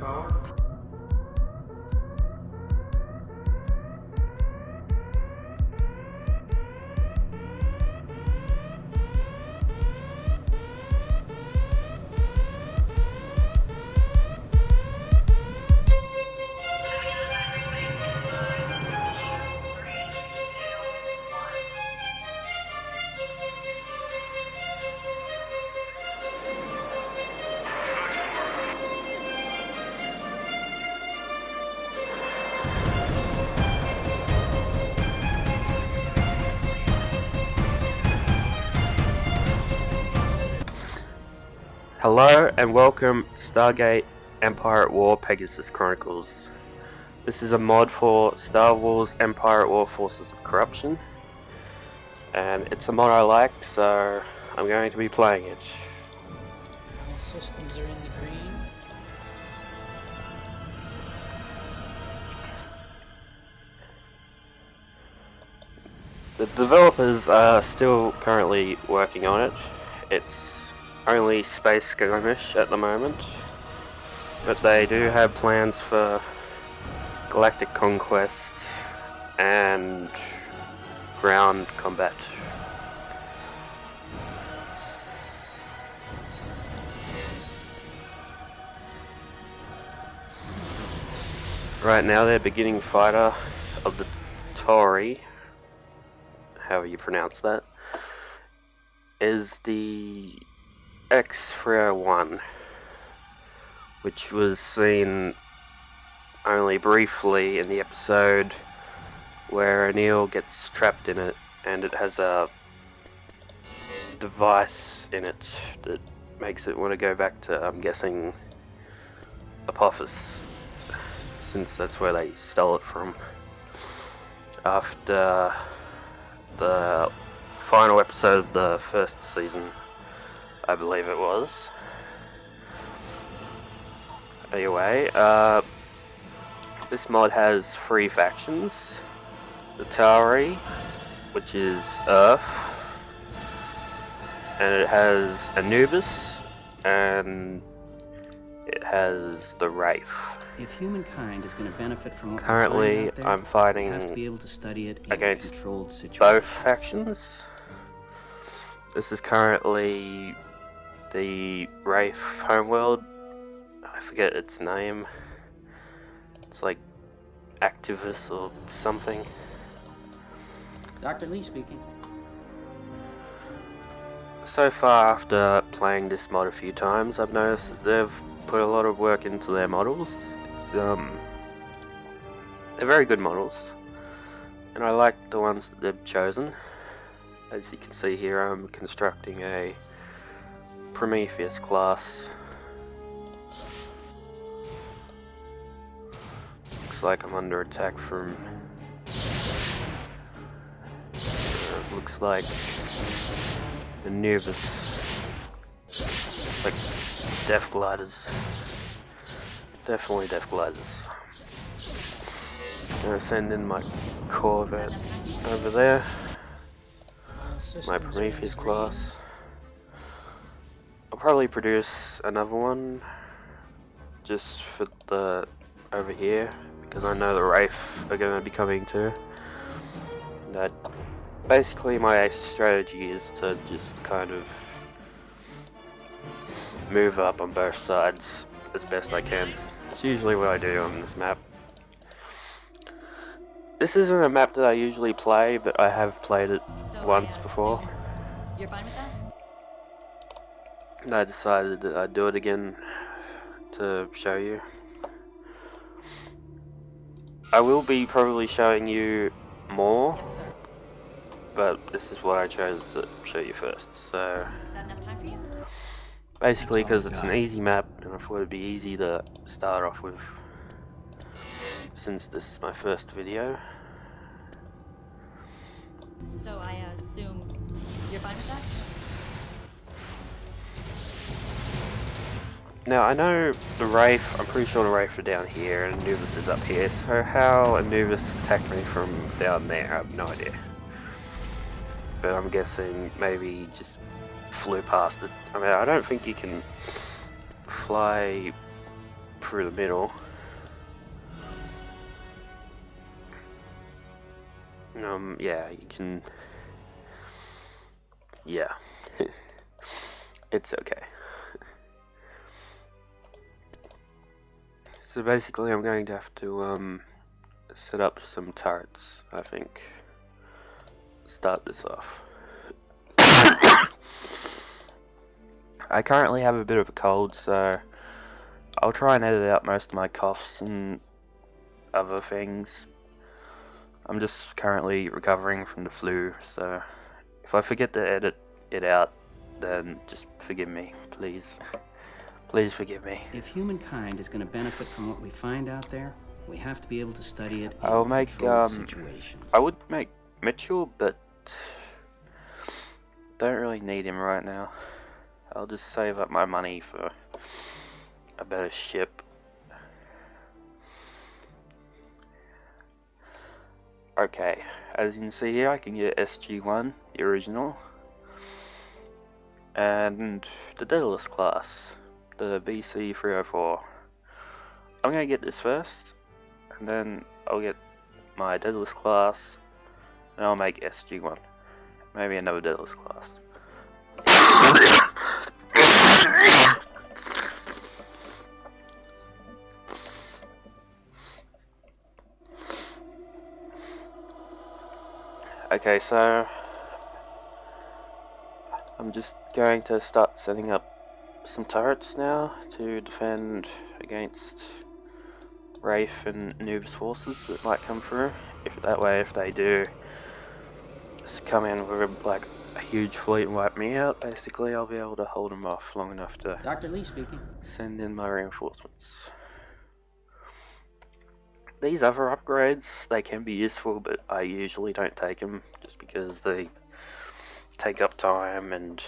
power? Hello and welcome to Stargate Empire at War Pegasus Chronicles. This is a mod for Star Wars Empire at War Forces of Corruption, and it's a mod I like, so I'm going to be playing it. All systems are in the green. The developers are still currently working on it. It's only space skirmish at the moment, but they do have plans for galactic conquest and ground combat. Right now they're beginning fighter of the Tauri, however you pronounce that, is the X-301, which was seen only briefly in the episode where O'Neill gets trapped in it, and it has a device in it that makes it want to go back to, I'm guessing, Apophis, since that's where they stole it from after the final episode of the first season, I believe it was. Anyway, this mod has 3 factions. The Tauri, which is Earth, and it has Anubis, and it has the Wraith. If humankind is going to benefit from what Currently, we find out there, I'm fighting we have to be able to study it in against controlled situations. both factions. This is currently the Wraith homeworld. I forget its name. It's like Activist or something. Dr. Lee speaking. So far, after playing this mod a few times, I've noticed that they've put a lot of work into their models. They're very good models, and I like the ones that they've chosen. As you can see here, I'm constructing a Prometheus class. Looks like I'm under attack from... looks like Anubis. Like Death Gliders. Definitely Death Gliders. I'm gonna send in my Corvette over there. My Prometheus class. I'll probably produce another one just for the over here, because I know the Wraith are going to be coming too. That basically my strategy is to just kind of move up on both sides as best I can. It's usually what I do on this map. This isn't a map that I usually play, but I have played it once before. You're fine with that? And I decided that I'd do it again to show you. I will be probably showing you more, Yes, sir. but this is what I chose to show you first. So Is that enough time for you? basically, That's all because I it's got. an easy map, and I thought it'd be easy to start off with, since this is my first video. So I assume you're fine with that? Now I know the Wraith, I'm pretty sure the Wraith are down here and Anubis is up here, so how Anubis attacked me from down there, I have no idea. But I'm guessing maybe he just flew past it. I mean, I don't think you can fly through the middle. Yeah, you can. Yeah, it's okay. So basically, I'm going to have to set up some turrets, I think. Start this off. I currently have a bit of a cold, so I'll try and edit out most of my coughs and other things. I'm just currently recovering from the flu, so if I forget to edit it out, then just forgive me, please. Please forgive me. If humankind is going to benefit from what we find out there, we have to be able to study it in I'll make controlled situations. I would make Mitchell, but don't really need him right now. I'll just save up my money for a better ship. Okay, as you can see here, I can get SG-1, the original, and the Daedalus class, the BC-304. I'm gonna get this first, and then I'll get my Daedalus class, and I'll make SG-1. Maybe another Daedalus class. Okay, so I'm just going to start setting up some turrets now to defend against Wraith and Anubis forces that might come through. If they do just come in with like a huge fleet and wipe me out, basically I'll be able to hold them off long enough to Dr. Lee speaking. send in my reinforcements. These other upgrades, they can be useful, but I usually don't take them just because they take up time and,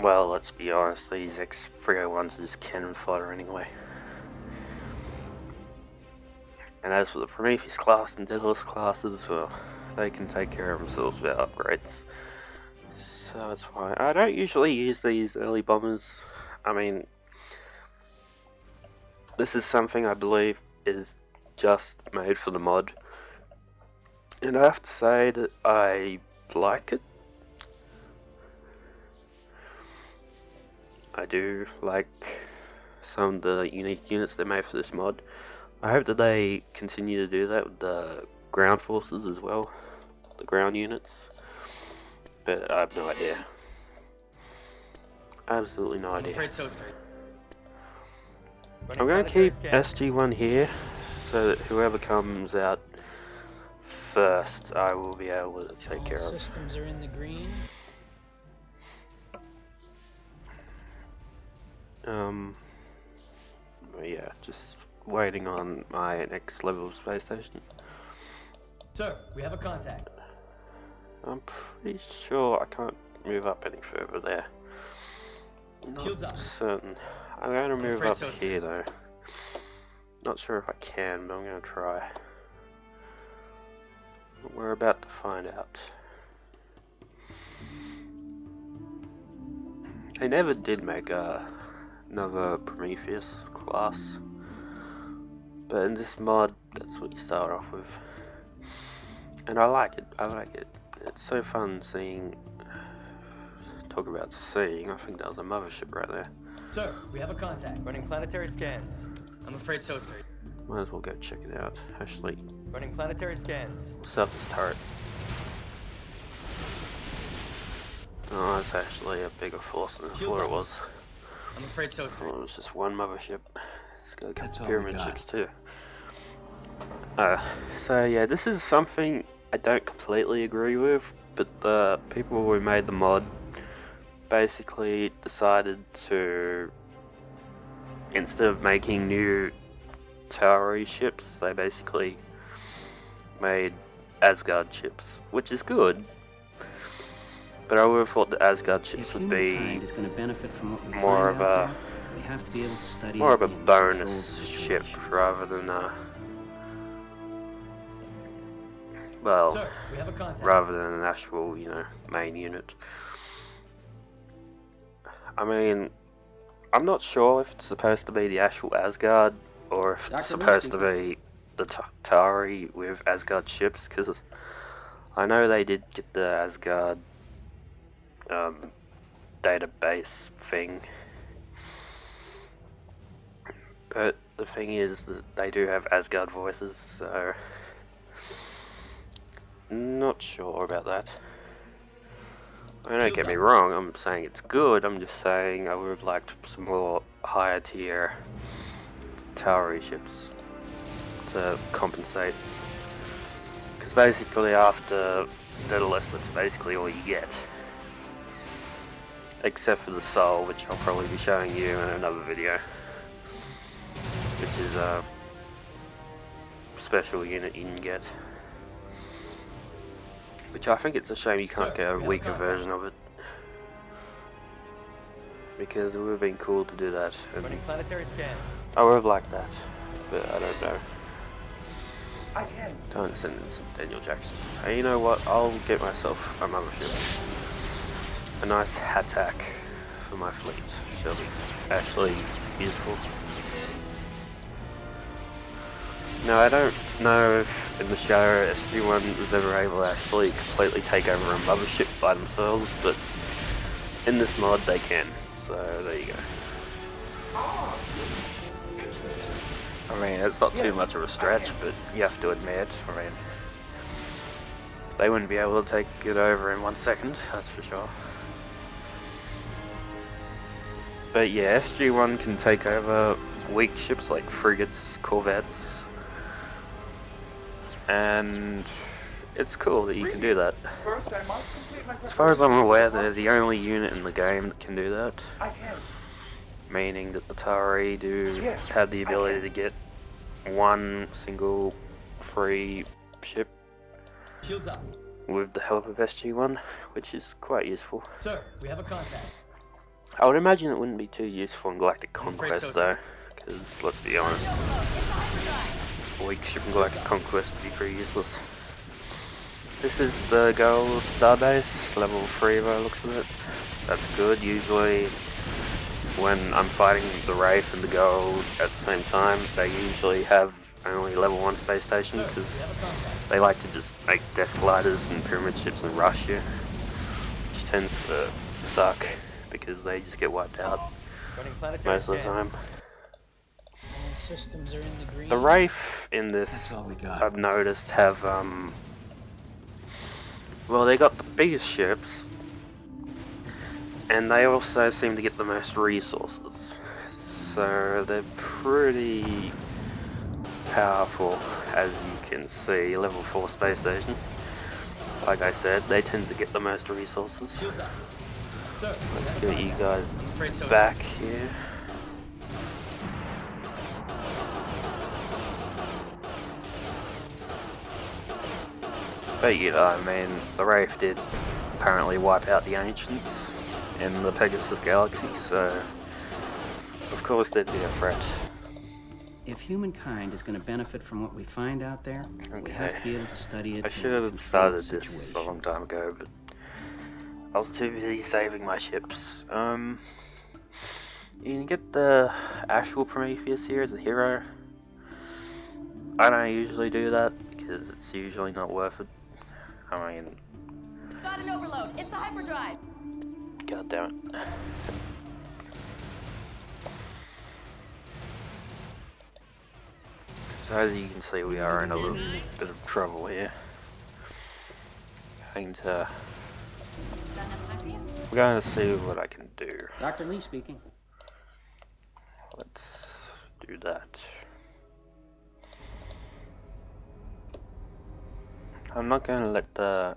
well, let's be honest, these X301s are just cannon fodder anyway. And as for the Prometheus class and Daedalus classes, well, they can take care of themselves without upgrades. So it's fine. I don't usually use these early bombers. I mean, this is something I believe is just made for the mod. And I have to say that I like it. I do like some of the unique units they made for this mod. I hope that they continue to do that with the ground forces as well, the ground units. But I have no idea. Absolutely no idea. I'm afraid so, sir. I'm going to keep SG-1 here, so that whoever comes out first, I will be able to take care of. Systems are in the green. Yeah, just waiting on my next level of space station. Sir, we have a contact. I'm pretty sure I can't move up any further there. Shields Not up. certain. I'm going to move afraid up so, sir. here though. Not sure if I can, but I'm going to try. We're about to find out. They never did make another Prometheus class, but in this mod, that's what you start off with. And I like it. It's so fun seeing. Talk about seeing. I think that was a mothership right there. Sir, we have a contact. Running planetary scans. I'm afraid so, sir. Might as well go check it out. Actually, Running planetary scans. set up this turret. Oh, that's actually a bigger force than I thought it was. I'm afraid so, sir. Oh, it was just one mothership. It's got a couple That's all pyramid we got. ships too. So yeah, this is something I don't completely agree with, but the people who made the mod basically decided to, instead of making new Tauri ships, they basically made Asgard ships, which is good. But I would have thought the Asgard ships If would humankind be is going to benefit from what we more find of out a there, we have to be able to study more it of a in controlled bonus ship situations. rather than well, Sir, we have a contact. rather than an actual, main unit. I mean, I'm not sure if it's supposed to be the actual Asgard or if it's Dr. Lee supposed to be the Tauri with Asgard ships, because I know they did get the Asgard database thing, but the thing is that they do have Asgard voices, so not sure about that. Don't get me wrong, I'm saying it's good, I'm just saying I would have liked some more higher tier Tauri ships to compensate. Because basically after Daedalus, that's basically all you get. Except for the Soul, which I'll probably be showing you in another video. Which is a special unit you can get. Which I think it's a shame you can't get a weaker version of it. Because it would have been cool to do that. Running planetary scans. I would have liked that, but I don't know. I can. Time to send in some Daniel Jackson. Hey, you know what? I'll get myself a mothership. A nice Hatak for my fleet. Shall be actually useful. Now, I don't know if in the show SG-1 was ever able to actually completely take over a mothership by themselves, but in this mod they can. So there you go. I mean, it's not too much of a stretch, but you have to admit, I mean, they wouldn't be able to take it over in 1 second, that's for sure. But yeah, SG-1 can take over weak ships like frigates, corvettes, and it's cool that you can do that. First, I must complete my As far as I'm aware, they're the only unit in the game that can do that. I can. Meaning that the Tauri do Yes, have the I ability can. to get one single free ship Shields up. with the help of SG-1, which is quite useful. Sir, we have a contact. I would imagine it wouldn't be too useful in Galactic I'm afraid Conquest so, though, sir. because let's be honest, a weak ship in Galactic Conquest would be pretty useless. This is the gold starbase, level 3 by the looks of it. That's good. Usually when I'm fighting the Wraith and the gold at the same time, they usually have only level 1 space station Sir, because we have a contact. they like to just make death gliders and pyramid ships and rush you, which tends to suck because they just get wiped out Running planetary most of the scans. time. All systems are in the green. The Wraith in this, That's all we got. I've noticed, have well, they got the biggest ships, and they also seem to get the most resources. So they're pretty powerful, as you can see. Level 4 space station. Like I said, they tend to get the most resources. Shields up. Sir, we Let's have a get you guys I'm afraid so, sir. back here. But yeah, I mean, the Wraith did apparently wipe out the Ancients in the Pegasus Galaxy, so of course they'd be a threat. If humankind is going to benefit from what we find out there, we have to be able to study it. I in should have controlled started this a situations. long time ago, but I was too busy saving my ships. You can get the actual Prometheus here as a hero. I don't usually do that because it's usually not worth it. I mean, Got an overload. It's the hyperdrive. god damn it. So as you can see, we are in a little bit of trouble here. We're going to see what I can do. Dr. Lee speaking. Let's do that. I'm not going to let the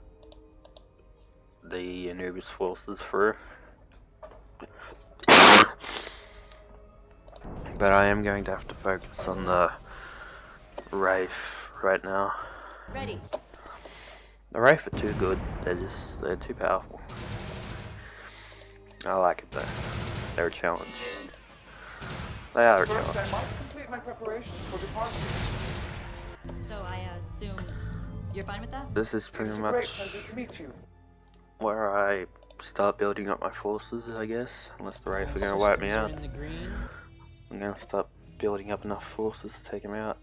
Anubis forces through. But I am going to have to focus on the Wraith right now. Ready. The Wraith are too good. They're too powerful. I like it though. They're a challenge. They are a First, I challenge. must complete my preparations for departure. So I assume you're fine with that? This is It pretty is a great much pleasure to meet you. where I start building up my forces, I guess. Unless the Wraith All are going to wipe me systems are out. in the green. I'm going to start building up enough forces to take them out.